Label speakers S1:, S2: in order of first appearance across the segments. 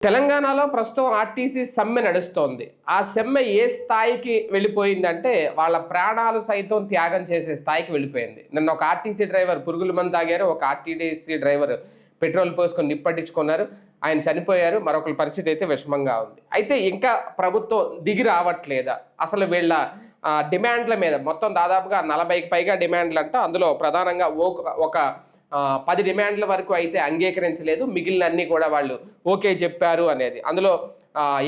S1: తెలంగాణలో ప్రస్తుతం ఆర్టీసీ సమ్మె నడుస్తోంది. ఆ సమ్మె ఏ స్థాయికి వెళ్ళిపోయిందంటే వాళ్ళ ప్రాణాలు సైతం త్యాగం చేసే స్థాయికి వెళ్ళిపోయింది. నిన్న ఒక ఆర్టీసీ డ్రైవర్ పురుగుల మందు తాగారు. ఒక ఆర్టీసీ డ్రైవర్ పెట్రోల్ పోసుకొని నిప్పట్టించుకున్నారు. ఆయన చనిపోయారు. మరొకరి పరిస్థితి అయితే విషమంగా ఉంది. అయితే ఇంకా ప్రభుత్వం దిగి రావట్లేదా? అసలు వీళ్ళ డిమాండ్ల మీద మొత్తం దాదాపుగా 40కి పైగా డిమాండ్లంట. అందులో ప్రధానంగా ఒక 10 డిమాండ్ల వరకు అయితే అంగీకరించలేదు. మిగిలినన్నీ కూడా వాళ్ళు ఓకే చెప్పారు అనేది. అందులో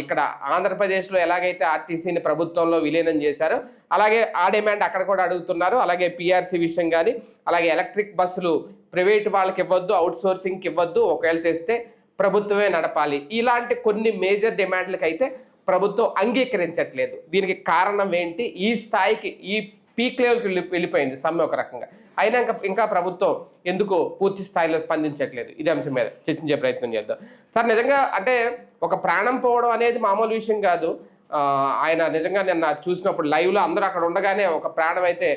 S1: ఇక్కడ ఆంధ్రప్రదేశ్‌లో ఎలాగైతే ఆర్టీసీని ప్రభుత్వంలో విలీనం చేశారో, అలాగే ఆ డిమాండ్ అక్కడ కూడా అడుగుతున్నారు. అలాగే పీఆర్సీ విషయం గాని, అలాగే ఎలక్ట్రిక్ బస్సులు ప్రైవేట్ వాళ్ళకి ఇవ్వద్దు, ఔట్‌సోర్సింగ్‌కి ఇవ్వద్దు. ఒకవేళ తెస్తే ప్రభుత్వమే నడపాలి. ఇలాంటి కొన్ని మేజర్ డిమాండ్లకైతే ప్రభుత్వం అంగీకరించట్లేదు. దీనికి కారణం ఏంటి? ఈ స్థాయికి ఈ పీక్ లెవెల్‌కి వెళ్ళిపోయింది సమ్మె ఒక రకంగా. అయినా ఇంకా ప్రభుత్వం ఎందుకు పూర్తి స్థాయిలో స్పందించట్లేదు? ఇదే అంశం మీద చర్చించే ప్రయత్నం చేద్దాం. సార్, నిజంగా అంటే ఒక ప్రాణం పోవడం అనేది మామూలు విషయం కాదు. ఆయన నిజంగా నిన్న చూసినప్పుడు లైవ్‌లో అందరూ అక్కడ ఉండగానే ఒక ప్రాణం అయితే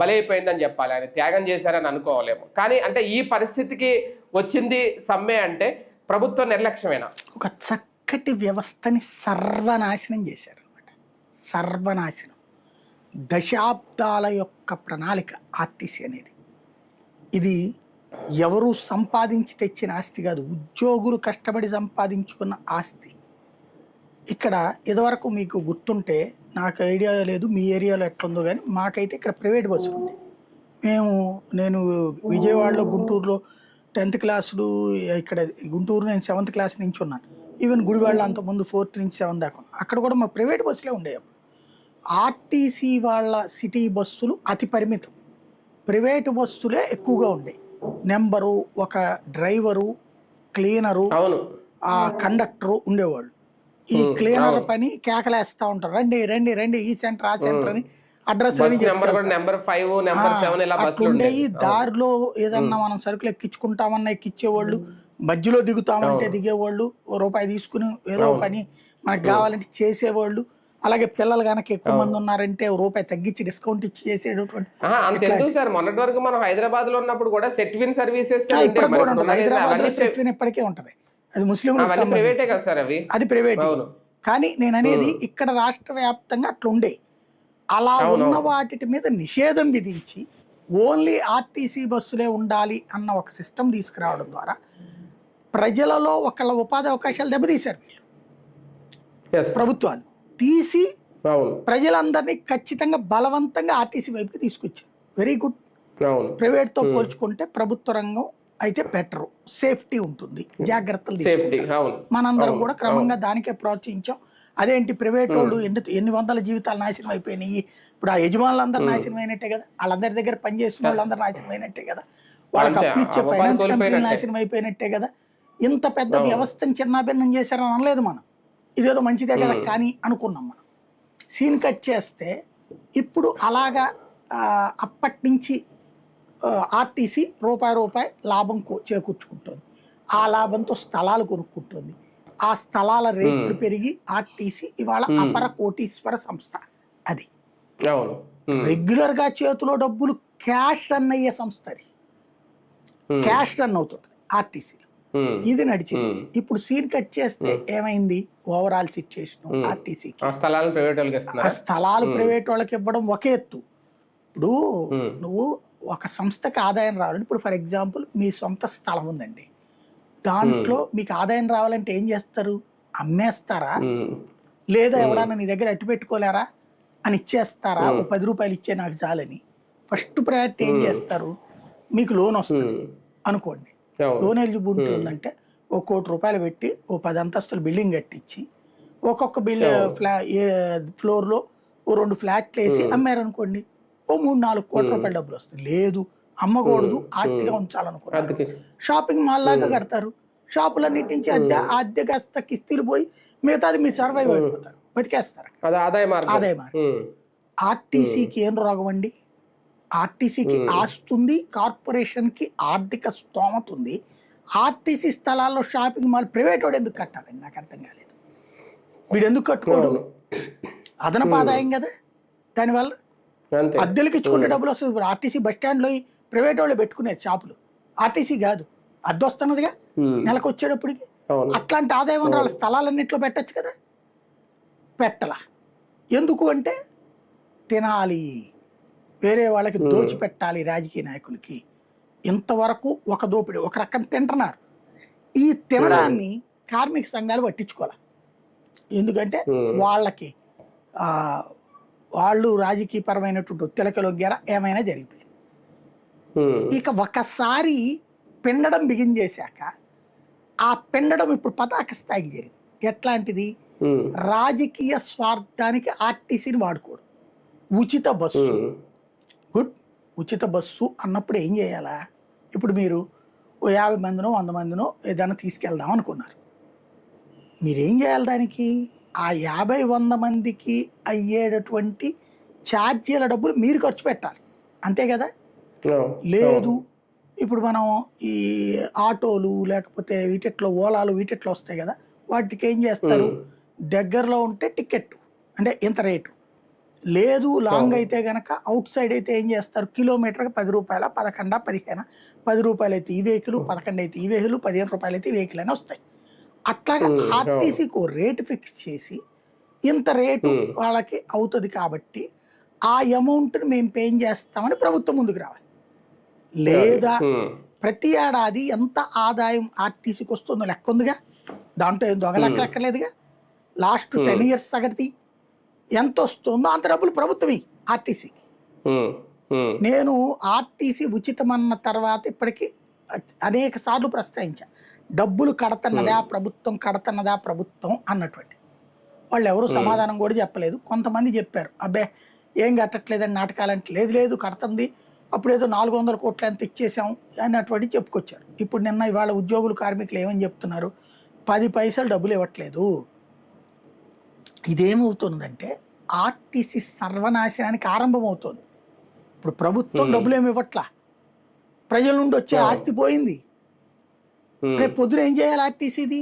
S1: బలైపోయిందని చెప్పాలి. ఆయన త్యాగం చేశారని అనుకోవాలేమో. కానీ అంటే ఈ పరిస్థితికి వచ్చింది సమ్మె అంటే ప్రభుత్వ నిర్లక్ష్యమేనా?
S2: ఒక చక్కటి వ్యవస్థని సర్వనాశనం చేశారనమాట. సర్వనాశనం. దశాబ్దాల యొక్క ప్రణాళిక ఆర్టీసీ అనేది. ఇది ఎవరు సంపాదించి తెచ్చిన ఆస్తి కాదు, ఉద్యోగులు కష్టపడి సంపాదించుకున్న ఆస్తి. ఇక్కడ ఇదివరకు మీకు గుర్తుంటే, నాకు ఐడియా లేదు మీ ఏరియాలో ఎట్లుందో కానీ, మాకైతే ఇక్కడ ప్రైవేట్ బస్సులు ఉంది. నేను విజయవాడలో, గుంటూరులో 10th క్లాసులు, ఇక్కడ గుంటూరు నేను 7th క్లాస్ నుంచి ఉన్నాను. ఈవెన్ గుడివాడలో అంతకుముందు 4th నుంచి 7 దాకా అక్కడ కూడా మా ప్రైవేట్ బస్సులే ఉండేవి. ఆర్టీసీ వాళ్ళ సిటీ బస్సులు అతి పరిమితం, ప్రైవేటు బస్సులే ఎక్కువగా ఉండేవి. నెంబరు, ఒక డ్రైవరు, క్లీనరు, కండక్టరు ఉండేవాళ్ళు. ఈ క్లీనర్ పని కేకలేస్తూ ఉంటారు, రండి రండి రండి, ఈ సెంటర్ ఆ సెంటర్ అని అడ్రస్ ఉండేవి. దారిలో ఏదన్నా మనం సరుకులు ఎక్కించుకుంటామన్నా ఎక్కించేవాళ్ళు, మధ్యలో దిగుతామంటే దిగేవాళ్ళు, రూపాయి తీసుకుని ఏదో పని మనకు కావాలంటే చేసేవాళ్ళు. అలాగే పిల్లలు కనుక ఎక్కువ మంది ఉన్నారంటే రూపాయి తగ్గించి డిస్కౌంట్ ఇచ్చి చేసేటటువంటి.
S1: మొన్నటి వరకు మనం హైదరాబాద్ లో ఉన్నప్పుడు కూడా సెట్విన్ సర్వీసెస్
S2: హైదరాబాద్ లో సెట్విన్ ఇప్పటికే ఉంటది. అది ముస్లిం, అది ప్రైవేట్. కానీ నేను అనేది ఇక్కడ రాష్ట్ర వ్యాప్తంగా అట్లా ఉండే. అలా ఉన్న వాటి మీద నిషేధం విధించి ఓన్లీ ఆర్టీసీ బస్సులే ఉండాలి అన్న ఒక సిస్టమ్ తీసుకురావడం ద్వారా ప్రజలలో ఒకళ్ళ ఉపాధి అవకాశాలు దెబ్బతీశారు వీళ్ళు. ప్రభుత్వాలు తీసి ప్రజలందరినీ ఖచ్చితంగా బలవంతంగా ఆర్టీసీ వైపుకి తీసుకొచ్చారు. Very good. ప్రైవేట్తో పోల్చుకుంటే ప్రభుత్వ రంగం అయితే బెటరు, సేఫ్టీ ఉంటుంది, జాగ్రత్తలు తీసుకుంటారు. మనందరం కూడా క్రమంగా దానికే ప్రోత్సహించాం. అదేంటి ప్రైవేట్ వాళ్ళు ఎన్ని వందల జీవితాలు నాశనం అయిపోయినాయి. ఇప్పుడు ఆ యజమానులందరూ నాశనం అయినట్టే కదా, వాళ్ళందరి దగ్గర పనిచేస్తున్న వాళ్ళందరూ నాశనం అయినట్టే కదా, వాళ్ళకి అప్పు ఇచ్చే ఫైనాన్స్ కంపెనీలు నాశనం అయిపోయినట్టే కదా. ఇంత పెద్ద వ్యవస్థను చిన్నాభిన్నం చేశారని అనలేదు మనం. ఇదేదో మంచిదే కదా కానీ అనుకున్నాం మనం. సీన్ కట్ చేస్తే ఇప్పుడు అలాగా అప్పటి నుంచి ఆర్టీసీ రూపాయి లాభం చేకూర్చుకుంటుంది. ఆ లాభంతో స్థలాలు కొనుక్కుంటుంది. ఆ స్థలాల రేట్లు పెరిగి ఆర్టీసీ ఇవాళ అపర కోటీశ్వర సంస్థ. అది రెగ్యులర్ గా చేతిలో డబ్బులు క్యాష్ రన్ అయ్యే సంస్థ. అది క్యాష్ రన్ అవుతుంది ఆర్టీసీలో. ఇది నడిచింది. ఇప్పుడు సీన్ కట్ చేస్తే ఏమైంది? ఓవరాల్ సిచ్యుయేషన్ ఆర్టీసీకి ఆ స్థలాలు ప్రైవేట్ వాళ్ళకి ఇవ్వడం ఒక ఎత్తు. ఇప్పుడు నువ్వు ఒక సంస్థకి ఆదాయం రావాలంటే, ఇప్పుడు ఫర్ ఎగ్జాంపుల్ మీ సొంత స్థలం ఉందండి, దాంట్లో మీకు ఆదాయం రావాలంటే ఏం చేస్తారు? అమ్మేస్తారా, లేదా ఎవడన్నా నీ దగ్గర అట్టు పెట్టుకోలేరా అని ఇచ్చేస్తారా? ఓ 10 రూపాయలు ఇచ్చే నాకు చాలని ఫస్ట్ ప్రయారిటీ ఏం చేస్తారు? మీకు లోన్ వస్తుంది అనుకోండి, లోన్ ఎలిజిబిలిటీ ఉందంటే ఓ 1 కోటి రూపాయలు పెట్టి ఓ 10 అంతస్తుల బిల్డింగ్ కట్టించి ఒక్కొక్క ఫ్లోర్లో ఓ 2 ఫ్లాట్లు వేసి అమ్మారనుకోండి, ఓ 3-4 కోట్ల రూపాయల డబ్బులు వస్తుంది. లేదు, అమ్మకూడదు, ఆస్తిగా ఉంచాలనుకున్నారు, షాపింగ్ మాల్ లాగా కడతారు. షాపులన్నిటి నుంచి అద్దె కాస్త కిస్తీలు పోయి మిగతాది మీరు సర్వైవ్ అయిపోతారు, బతికేస్తారు. ఆదాయ మార్గం. ఆర్టీసీకి ఏం రోగం అండి? ఆర్టీసీకి ఆస్తుంది, కార్పొరేషన్కి ఆర్థిక స్తోమత ఉంది. ఆర్టీసీ స్థలాల్లో షాపింగ్ మాల్ ప్రైవేట్ వాడు ఎందుకు కట్టాలండి? నాకు అర్థం కాలేదు. వీడు ఎందుకు కట్టుకోడు? అదనపు ఆదాయం కదా దానివల్ల. అద్దెలకు ఇచ్చుకుంటే డబ్బులు వస్తుంది. ఇప్పుడు ఆర్టీసీ బస్ స్టాండ్లో ప్రైవేట్ వాళ్ళు పెట్టుకునేది షాపులు, ఆర్టీసీ కాదు. అద్దె వస్తున్నదిగా నెలకు వచ్చేటప్పటికి.
S1: అవును.
S2: అట్లాంటి ఆదాయ వనరాల స్థలాలన్నింటిలో పెట్టచ్చు కదా, పెట్టలా. ఎందుకు అంటే తినాలి, వేరే వాళ్ళకి దోచిపెట్టాలి రాజకీయ నాయకులకి. ఇంతవరకు ఒక దోపిడీ, ఒక రకం తింటున్నారు. ఈ తినడాన్ని కార్మిక సంఘాలు పట్టించుకోవాలి. ఎందుకంటే వాళ్ళకి వాళ్ళు రాజకీయపరమైనటువంటి ఒత్తిళ్ళకి లొంగారా, ఏమైనా జరిగిపోయింది. ఇక ఒకసారి పిండడం బిగించేశాక ఆ పిండడం ఇప్పుడు పతాక స్థాయికి జరిగింది. ఎట్లాంటిది? రాజకీయ స్వార్థానికి ఆర్టీసీని వాడుకోవడం. ఉచిత బస్సు, గుడ్. ఉచిత బస్సు అన్నప్పుడు ఏం చేయాలా? ఇప్పుడు మీరు ఓ 50 మందినో 100 మందినో ఏదైనా తీసుకెళ్దాం అనుకున్నారు. మీరేం చేయాలి దానికి? ఆ 50-100 మందికి అయ్యేటటువంటి ఛార్జీల డబ్బులు మీరు ఖర్చు పెట్టాలి, అంతే కదా? లేదు, ఇప్పుడు మనం ఈ ఆటోలు లేకపోతే వీటిట్లో ఓలాలు వీటిట్లో వస్తాయి కదా, వాటికి ఏం చేస్తారు? దగ్గరలో ఉంటే టికెట్ అంటే ఇంత రేటు, లేదు లాంగ్ అయితే కనుక అవుట్ సైడ్ అయితే ఏం చేస్తారు? కిలోమీటర్కి 10 రూపాయల, 11, 15, 10 రూపాయలు అయితే ఈ వెహికల్, 11 అయితే ఈ వెహికల్, 15 రూపాయలు అయితే ఈ వెహికల్ అని వస్తాయి. అట్లాగా ఆర్టీసీకి రేటు ఫిక్స్ చేసి ఇంత రేటు వాళ్ళకి అవుతుంది కాబట్టి ఆ అమౌంట్ని మేము పే చేస్తామని ప్రభుత్వం ముందుకు రావాలి. లేదా ప్రతి ఏడాది ఎంత ఆదాయం ఆర్టీసీకి వస్తుందో లెక్క ఉందిగా, దాంట్లో ఏం దొంగ లెక్క లెక్కలేదుగా. లాస్ట్ 10 years సగటి ఎంత వస్తుందో అంత డబ్బులు ప్రభుత్వమే ఆర్టీసీకి. నేను ఆర్టీసీ ఉచితమన్న తర్వాత ఇప్పటికీ అనేక సార్లు ప్రస్తావించా, డబ్బులు కడుతున్నదా ప్రభుత్వం అన్నటువంటి. వాళ్ళు ఎవరు సమాధానం కూడా చెప్పలేదు. కొంతమంది చెప్పారు, అబ్బే ఏం కట్టట్లేదని నాటకాలంటే, లేదు కడుతుంది, అప్పుడేదో 400 కోట్లు ఎంత ఇచ్చేసాం అన్నటువంటి చెప్పుకొచ్చారు. ఇప్పుడు నిన్న ఇవాళ ఉద్యోగులు కార్మికులు ఏమని చెప్తున్నారు? 10 పైసలు డబ్బులు ఇవ్వట్లేదు. ఇదేమవుతుందంటే ఆర్టీసీ సర్వనాశనానికి ఆరంభమవుతుంది. ఇప్పుడు ప్రభుత్వం డబ్బులు ఏమి ఇవ్వట్లా, ప్రజల నుండి వచ్చే ఆస్తి పోయింది. రేపు పొద్దున ఏం చేయాలి ఆర్టీసీది?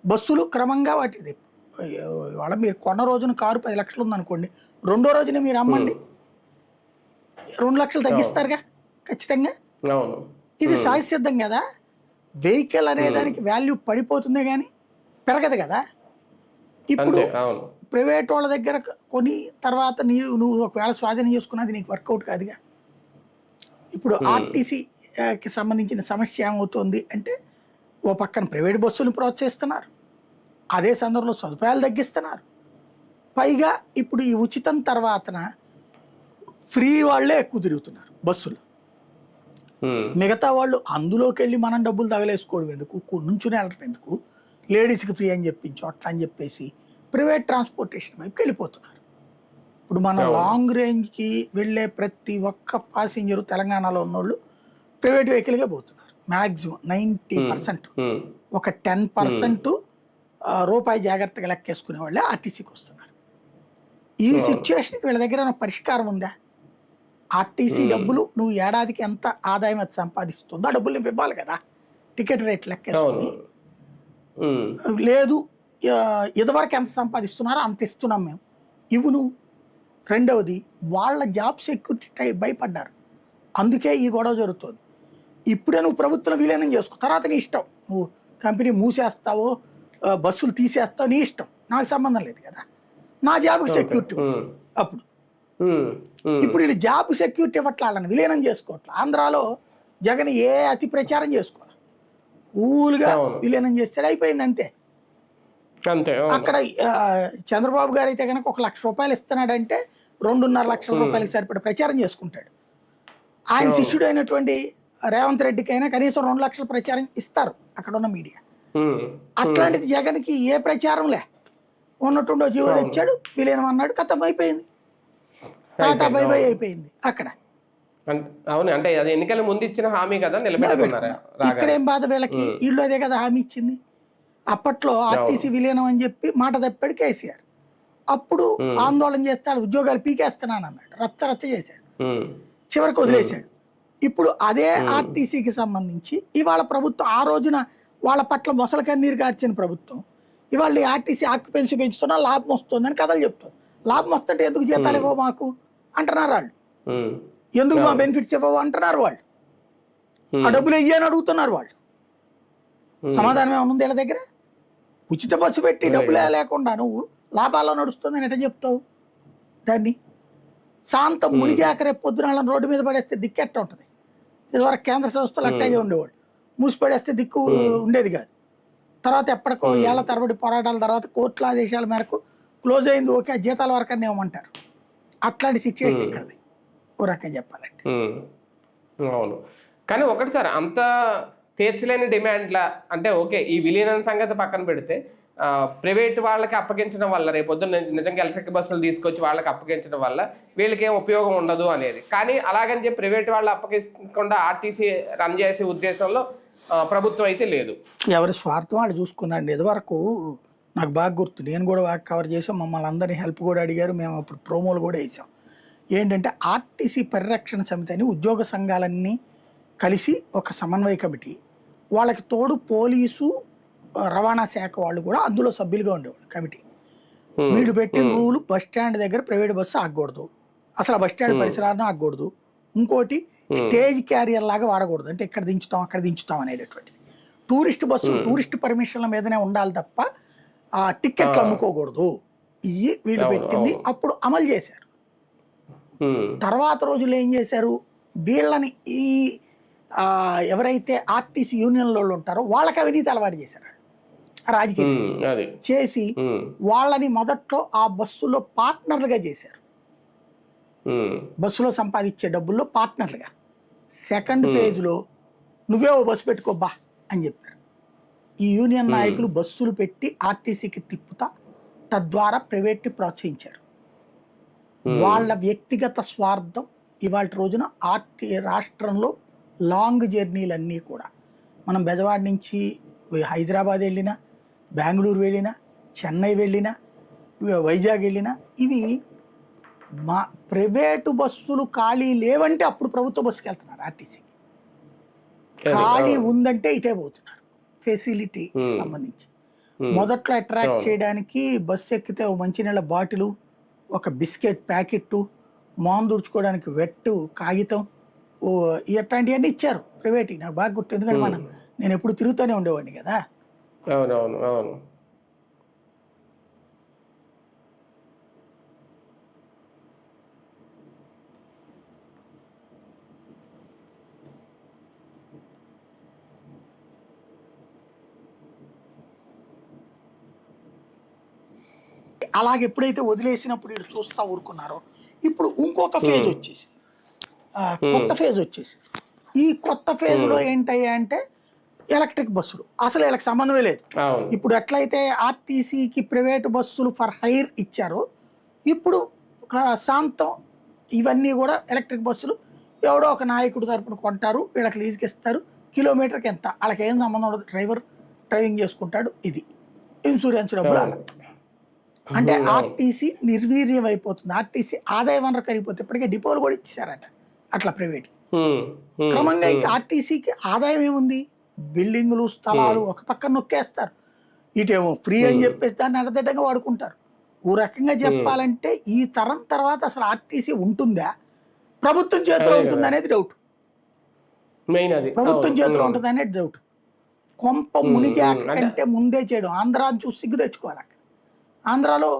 S2: బస్సులు క్రమంగా వాటిది ఇవాళ మీరు కొన్న రోజున కారు 10 లక్షలు ఉందనుకోండి, రెండో రోజున మీరు అమ్మండి 2 లక్షలు తగ్గిస్తారుగా ఖచ్చితంగా. ఇది సహజసిద్ధం కదా. వెహికల్ అనే దానికి వాల్యూ పడిపోతుందే కానీ పెరగదు కదా. ఇప్పుడు ప్రైవేట్ వాళ్ళ దగ్గర కొని తర్వాత నువ్వు ఒకవేళ స్వాధీనం చేసుకున్నది నీకు వర్కౌట్ కాదుగా. ఇప్పుడు ఆర్టీసీకి సంబంధించిన సమస్య ఏమవుతుంది అంటే, ఓ పక్కన ప్రైవేట్ బస్సులను ప్రోత్సహిస్తున్నారు, అదే సందర్భంలో సదుపాయాలు తగ్గిస్తున్నారు. పైగా ఇప్పుడు ఈ ఉచితం తర్వాతన ఫ్రీ వాళ్ళే ఎక్కువ తిరుగుతున్నారు బస్సులు. మిగతా వాళ్ళు అందులోకి వెళ్ళి మనం డబ్బులు తగలేసుకోవడం ఎందుకు, నుంచునే వెళ్ళడం ఎందుకు, లేడీస్కి ఫ్రీ అని చెప్పించు అట్లా అని చెప్పేసి ప్రైవేట్ ట్రాన్స్పోర్టేషన్ వైపుకి వెళ్ళిపోతున్నారు. ఇప్పుడు మనం లాంగ్ రేంజ్కి వెళ్ళే ప్రతి ఒక్క ప్యాసింజరు తెలంగాణలో ఉన్నోళ్ళు ప్రైవేట్ వెహికల్గా పోతున్నారు. మ్యాక్సిమం 90%. ఒక 10% రూపాయి జాగ్రత్తగా లెక్కేసుకునే వాళ్ళే ఆర్టీసీకి వస్తున్నారు. ఈ సిచ్యువేషన్కి వీళ్ళ దగ్గర పరిష్కారం ఉందా? ఆర్టీసీ డబ్బులు నువ్వు ఏడాదికి ఎంత ఆదాయం అది సంపాదిస్తుందో ఆ డబ్బులు నువ్వు ఇవ్వాలి కదా, టికెట్ రేట్ లెక్కేసుకుని. లేదు ఇదివరకు ఎంత సంపాదిస్తున్నారో అంత ఇస్తున్నాం మేము, ఇవ్వు నువ్వు. రెండవది, వాళ్ళ జాబ్ సెక్యూరిటీ భయపడ్డారు, అందుకే ఈ గొడవ జరుగుతుంది. ఇప్పుడే నువ్వు ప్రభుత్వం విలీనం చేసుకో, తర్వాత నీ ఇష్టం, నువ్వు కంపెనీ మూసేస్తావో బస్సులు తీసేస్తావు, నీ ఇష్టం, నాకు సంబంధం లేదు కదా, నా జాబ్కి సెక్యూరిటీ ఉంటుంది. అప్పుడు ఇప్పుడు వీళ్ళు జాబ్ సెక్యూరిటీ ఇవ్వట్లని విలీనం చేసుకోవట్లా. ఆంధ్రాలో జగన్ ఏ అతి ప్రచారం చేసుకోవాలి, కూల్గా విలీనం చేస్తాడు, అయిపోయింది అంతే. అక్కడ చంద్రబాబు గారు అయితే కనుక 1 లక్ష రూపాయలు ఇస్తున్నాడంటే 2.5 లక్షల రూపాయలకి సరిపడే ప్రచారం చేసుకుంటాడు. ఆయన శిష్యుడు అయినటువంటి రేవంత్ రెడ్డికి అయినా కనీసం 2 లక్షల ప్రచారం ఇస్తారు అక్కడ ఉన్న మీడియా. అట్లాంటిది జగన్కి ఏ ప్రచారం లే, ఉన్నట్టుండో జీవో తెచ్చాడు, విలీనం అన్నాడు, కథం అయిపోయింది, టాటా బై బై అయిపోయింది అక్కడ.
S1: అవును, అంటే అది ఎన్నికల ముందు ఇచ్చిన హామీ కదా, నిలబెట్టుకున్నారు.
S2: ఇక్కడ ఏం బాధ వీళ్ళకి, వీళ్ళు అదే కదా హామీ ఇచ్చింది. అప్పట్లో ఆర్టీసీ విలీనం అని చెప్పి మాట తప్పాడు కేసీఆర్. అప్పుడు ఆందోళన చేస్తాడు, ఉద్యోగాలు పీకేస్తున్నాను అన్నాడు, రచ్చ చేశాడు, చివరికి వదిలేశాడు. ఇప్పుడు అదే ఆర్టీసీకి సంబంధించి ఇవాళ ప్రభుత్వం ఆ రోజున వాళ్ళ పట్ల మొసలు కన్నీరు కార్చిన ప్రభుత్వం ఇవాళ ఆర్టీసీ ఆక్యుపెన్సీ పెంచుతున్నా లాభం వస్తుందని కథలు చెప్తుంది. లాభం వస్తుంటే ఎందుకు జీతాలు ఇవ్వవు మాకు అంటున్నారు వాళ్ళు, ఎందుకు మా బెనిఫిట్స్ ఇవ్వవు అంటున్నారు వాళ్ళు, ఆ డబ్బులు ఇయ్యని అడుగుతున్నారు వాళ్ళు. సమాధానం ఏమైనా ఉంది వీళ్ళ దగ్గర? ఉచిత బస్సు పెట్టి డబ్బులు లేకుండా నువ్వు లాభాల్లో నడుస్తుందని ఎట్లా చెప్తావు దాన్ని? శాంతం మునిగాక రేపు పొద్దున వాళ్ళని రోడ్డు మీద పడేస్తే దిక్కు ఎట్లా ఉంటుంది? ఇదివరకు కేంద్ర సంస్థలు అట్టాగే ఉండేవాడు, మూసి పడేస్తే దిక్కు ఉండేది కాదు. తర్వాత ఎప్పటికో ఏళ్ల తరబడి పోరాటాల తర్వాత కోర్టుల ఆదేశాల మేరకు క్లోజ్ అయింది, ఓకే జీతాల వరకు అని ఏమంటారు. అట్లాంటి సిచ్యువేషన్ ఇక్కడది ఓ రకంగా చెప్పాలంటే.
S1: అవును, కానీ ఒకటి సార్, అంత తీర్చలేని డిమాండ్ల అంటే ఓకే, ఈ విలీనం సంగతి పక్కన పెడితే ప్రైవేట్ వాళ్ళకి అప్పగించడం వల్ల రేపొద్దున నిజంగా ఎలక్ట్రిక్ బస్సులు తీసుకొచ్చి వాళ్ళకి అప్పగించడం వల్ల వీళ్ళకి ఏం ఉపయోగం ఉండదు అనేది. కానీ అలాగని చెప్పి ప్రైవేట్ వాళ్ళు అప్పగించకుండా ఆర్టీసీ రన్ చేసే ఉద్దేశంలో ప్రభుత్వం అయితే లేదు.
S2: ఎవరి స్వార్థం వాళ్ళు చూసుకున్నాండి. ఇదివరకు నాకు బాగా గుర్తు, నేను కూడా బాగా కవర్ చేసాం, మమ్మల్ని అందరినీ హెల్ప్ కూడా అడిగారు, మేము అప్పుడు ప్రోమోలు కూడా వేసాం. ఏంటంటే ఆర్టీసీ పరిరక్షణ సమితి అని ఉద్యోగ సంఘాలన్నీ కలిసి ఒక సమన్వయ కమిటీ, వాళ్ళకి తోడు పోలీసు రవాణా శాఖ వాళ్ళు కూడా అందులో సభ్యులుగా ఉండేవాళ్ళు కమిటీ. వీళ్ళు పెట్టిన రూలు బస్ స్టాండ్ దగ్గర ప్రైవేట్ బస్సు ఆగకూడదు, అసలు బస్ స్టాండ్ పరిసరాలను ఆగకూడదు, ఇంకోటి స్టేజ్ క్యారియర్ లాగా వాడకూడదు, అంటే ఇక్కడ దించుతాం అక్కడ దించుతాం అనేటటువంటిది. టూరిస్ట్ బస్సులు టూరిస్ట్ పర్మిషన్ల మీదనే ఉండాలి తప్ప ఆ టిక్కెట్లు అమ్ముకోకూడదు. ఇవి వీళ్ళు పెట్టింది అప్పుడు అమలు చేశారు. తర్వాత రోజుల్లో ఏం చేశారు, వీళ్ళని ఈ ఎవరైతే ఆర్టీసీ యూనియన్లో ఉంటారో వాళ్ళకి అవినీతి అలవాటు చేశారు రాజకీయ చేసి, వాళ్ళని మొదట్లో ఆ బస్సులో పార్ట్నర్లుగా చేశారు. బస్సులో సంపాదించే డబ్బుల్లో పార్ట్నర్లుగా. సెకండ్ ఫేజ్లో నువ్వే ఓ బస్సు పెట్టుకోబ్బా అని చెప్పారు. ఈ యూనియన్ నాయకులు బస్సులు పెట్టి ఆర్టీసీకి తిప్పుతా, తద్వారా ప్రైవేట్ని ప్రోత్సహించారు. వాళ్ళ వ్యక్తిగత స్వార్థం ఇవాళ రోజున రాష్ట్రంలో లాంగ్ జర్నీలన్నీ కూడా, మనం బెజవాడ నుంచి హైదరాబాద్ వెళ్ళినా, బెంగళూరు వెళ్ళినా, చెన్నై వెళ్ళినా, వైజాగ్ వెళ్ళినా, ఇవి మా ప్రైవేటు బస్సులు ఖాళీ లేవంటే అప్పుడు ప్రభుత్వ బస్సుకి వెళ్తున్నారు. ఆర్టీసీకి ఖాళీ ఉందంటే ఇటే పోతున్నారు. ఫెసిలిటీ సంబంధించి మొదట్లో అట్రాక్ట్ చేయడానికి బస్సు ఎక్కితే ఓ మంచినీళ్ళ బాటిలు, ఒక బిస్కెట్ ప్యాకెట్టు, మాన్ దుడుచుకోవడానికి వెట్టు, కాగితం, ఇట్లాంటివన్నీ ఇచ్చారు ప్రైవేట్కి. నాకు బాగా గుర్తు, ఎందుకంటే నేను ఎప్పుడు తిరుగుతూనే ఉండేవాడిని కదా.
S1: అవునవును అవును.
S2: అలాగే ఎప్పుడైతే వదిలేసినప్పుడు వీళ్ళు చూస్తా ఊరుకున్నారో, ఇప్పుడు ఇంకొక ఫేజ్ వచ్చేసి కొత్త ఫేజ్ వచ్చేసి, ఈ కొత్త ఫేజ్లో ఏంటయ్యా అంటే ఎలక్ట్రిక్ బస్సులు. అసలు వీళ్ళకి సంబంధమే లేదు. ఇప్పుడు ఎట్లయితే ఆర్టీసీకి ప్రైవేటు బస్సులు ఫర్ హైర్ ఇచ్చారో, ఇప్పుడు శాంతం ఇవన్నీ కూడా ఎలక్ట్రిక్ బస్సులు ఎవడో ఒక నాయకుడు తరపున కొంటారు, వీళ్ళకి లీజుకి ఇస్తారు, కిలోమీటర్కి ఎంత, వాళ్ళకి ఏం సంబంధం ఉండదు, డ్రైవర్ డ్రైవింగ్ చేసుకుంటాడు, ఇది ఇన్సూరెన్స్ డబ్బులు వాళ్ళది. అంటే ఆర్టీసీ నిర్వీర్యం అయిపోతుంది. ఆర్టీసీ ఆదాయ వనరు కరిగిపోతే, ఇప్పటికే డిపోలు కూడా ఇచ్చేసారట అట్లా ప్రైవేట్. క్రమంగా ఇంకా ఆర్టీసీకి ఆదాయం ఏముంది, బిల్డింగులు స్థలాలు ఒక పక్కన నొక్కేస్తారు, ఇటేమో ఫ్రీ అని చెప్పేసి దాన్ని అడదడ్డంగా వాడుకుంటారు. ఓ రకంగా చెప్పాలంటే ఈ తరం తర్వాత అసలు ఆర్టీసీ ఉంటుందా, ప్రభుత్వం చేతిలో ఉంటుంది అనేది డౌట్. ప్రభుత్వం చేతిలో ఉంటుంది అనేది డౌట్. కొంప మునిగాక కంటే ముందే చేయడం, ఆంధ్రాని చూసి సిగ్గు తెచ్చుకోవాలి. ఆంధ్రాలో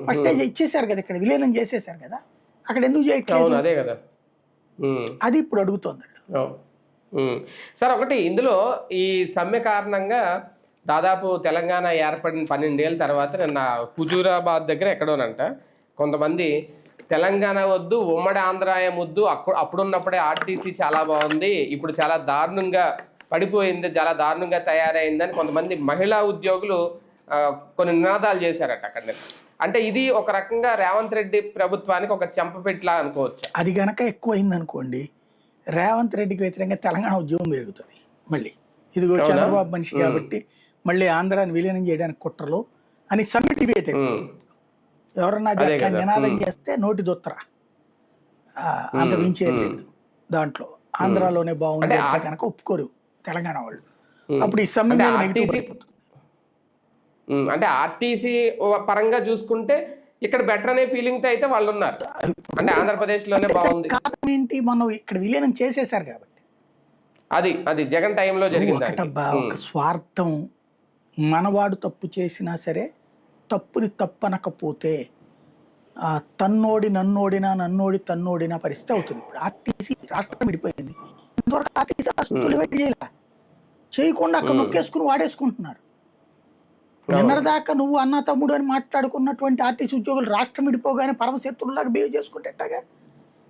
S2: ఫస్ట్ ఇచ్చేసారు కదా, ఇక్కడ విలీనం చేసేసారు కదా, అక్కడ ఎందుకు చేయట్లేదు, అది ఇప్పుడు అడుగుతోంది.
S1: సార్ ఒకటి, ఇందులో ఈ సమ్మె కారణంగా దాదాపు తెలంగాణ ఏర్పడిన 12 ఏళ్ళ తర్వాత నిన్న హుజూరాబాద్ దగ్గర ఎక్కడోనంట కొంతమంది తెలంగాణ వద్దు, ఉమ్మడి ఆంధ్రాయం వద్దు, అప్పుడున్నప్పుడే ఆర్టీసీ చాలా బాగుంది, ఇప్పుడు చాలా దారుణంగా పడిపోయింది, చాలా దారుణంగా తయారైందని కొంతమంది మహిళా ఉద్యోగులు కొన్ని నినాదాలు చేశారట అక్కడ. అంటే ఇది ఒక రకంగా రేవంత్ రెడ్డి ప్రభుత్వానికి ఒక చెంపపెట్లా అనుకోవచ్చు.
S2: అది గనక ఎక్కువైంది అనుకోండి, రేవంత్ రెడ్డికి వ్యతిరేకంగా తెలంగాణ ఉద్యోగం పెరుగుతుంది. మళ్ళీ ఇదిగో చంద్రబాబు మనిషి కాబట్టి మళ్ళీ ఆంధ్రాని విలీనం చేయడానికి కుట్రలు అని సమ్మె డిబేట్ అయిపోతుంది. ఎవరన్నా అట్లా నినాదం చేస్తే నోటి దొత్తరా, అంత మించేయలేదు. దాంట్లో ఆంధ్రాలోనే బాగుంది కనుక ఒప్పుకోరు తెలంగాణ వాళ్ళు. అప్పుడు ఈ సమ్మె మీద నెగిటివ్ పడిపోతుంది.
S1: అంటే ఆర్టీసీ పరంగా చూసుకుంటే ఇక్కడ బెటర్ అనే ఫీలింగ్ తో అయితే వాళ్ళు ఉన్నారు. అంటే ఆంధ్రప్రదేశ్ లోనే బాగుంది.
S2: కారణం ఏంటి, మనం ఇక్కడ విలీనం చేసేసారు కాబట్టి.
S1: అది అది జగన్ టైంలో జరిగింది.
S2: ఒకటబ్బా, ఒక స్వార్థం. మనవాడు తప్పు చేసినా సరే తప్పుని తప్పనకపోతే తన్నోడి నన్నోడినా, నన్నోడి తన్నోడినా పరిస్థితి అవుతుంది. ఇప్పుడు ఆర్టీసీ రాష్ట్రం విడిపోయింది, ఇంతవరకు ఆర్టీసీ ఆస్తులు పెట్టి చేయకుండా అక్కడ నొక్కేసుకుని వాడేసుకుంటున్నారు. నిన్నటిదాకా నువ్వు అన్న తమ్ముడు అని మాట్లాడుకున్నటువంటి ఆర్టీసీ ఉద్యోగులు రాష్ట్రం విడిపోగానే పరమశత్రువులాగా బిహేవ్ చేసుకుంటేగా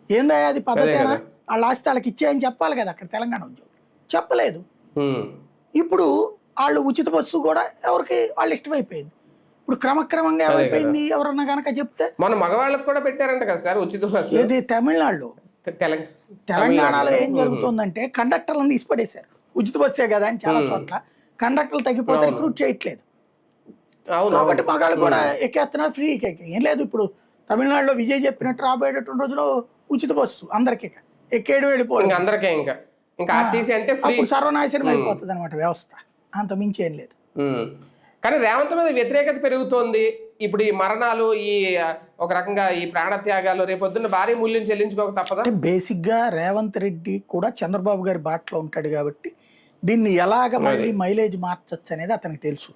S2: ఏందా అది పద్ధతేనా? వాళ్ళ ఆస్తి వాళ్ళకి ఇచ్చేయని చెప్పాలి కదా అక్కడ తెలంగాణ ఉద్యోగులు. చెప్పలేదు. ఇప్పుడు వాళ్ళు ఉచిత బస్సు కూడా ఎవరికి వాళ్ళు ఇష్టమైపోయింది. ఇప్పుడు క్రమక్రమంగా ఏమైపోయింది, ఎవరన్నా కనుక చెప్తే
S1: మన మగవాళ్ళకి కూడా పెట్టారంట కదా సార్ ఉచిత బస్సు.
S2: ఇది తమిళనాడులో. తెలంగాణలో ఏం జరుగుతుందంటే కండక్టర్లను తీసిపడేశారు. ఉచిత బస్సే కదా అని చాలా చోట్ల కండక్టర్లు తగ్గిపోతే రిక్రూట్ చేయట్లేదు. కాబట్టి మగాళ్ళు కూడా ఎక్కేస్తున్నారు ఫ్రీ. ఏం లేదు, ఇప్పుడు తమిళనాడులో విజయ్ చెప్పినట్టు రాబోయేటటువంటి రోజులో ఉచిత బస్సు అందరికీ ఎక్కేయడం వెళ్ళిపోవడం, అప్పుడు సర్వనాశనం అయిపోతుంది అనమాట వ్యవస్థ. అంత మించి ఏం లేదు.
S1: కానీ రేవంత్ మీద వ్యతిరేకత పెరుగుతోంది. ఇప్పుడు ఈ మరణాలు, ఈ ఒక రకంగా ఈ ప్రాణత్యాగాలు రేపొద్దున్న భారీ మూల్యం చెల్లించుకోక తప్పదా?
S2: బేసిక్ గా రేవంత్ రెడ్డి కూడా చంద్రబాబు గారి బాటలో ఉంటాడు కాబట్టి దీన్ని ఎలాగ మళ్ళీ మైలేజ్ మార్చచ్చు అనేది అతనికి తెలుసు.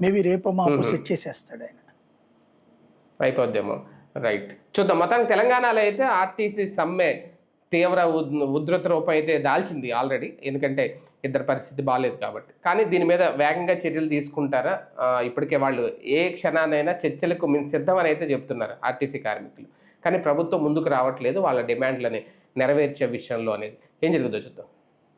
S2: మేబీ రేపు మాపు సెట్ చేసేస్తాడు ఆయన.
S1: అయిపోద్దేమో. రైట్, చూద్దాం. మొత్తానికి తెలంగాణలో అయితే ఆర్టీసీ సమ్మె తీవ్ర ఉధృత రూపం అయితే దాల్చింది ఆల్రెడీ, ఎందుకంటే ఇద్దరు పరిస్థితి బాగాలేదు కాబట్టి. కానీ దీని మీద వేగంగా చర్యలు తీసుకుంటారా? ఇప్పటికే వాళ్ళు ఏ క్షణానైనా చర్చలకు సిద్ధమని అయితే చెప్తున్నారు ఆర్టీసీ కార్మికులు. కానీ ప్రభుత్వం ముందుకు రావట్లేదు వాళ్ళ డిమాండ్లని నెరవేర్చే విషయంలో అనేది. ఏం జరుగుతుందో చూద్దాం.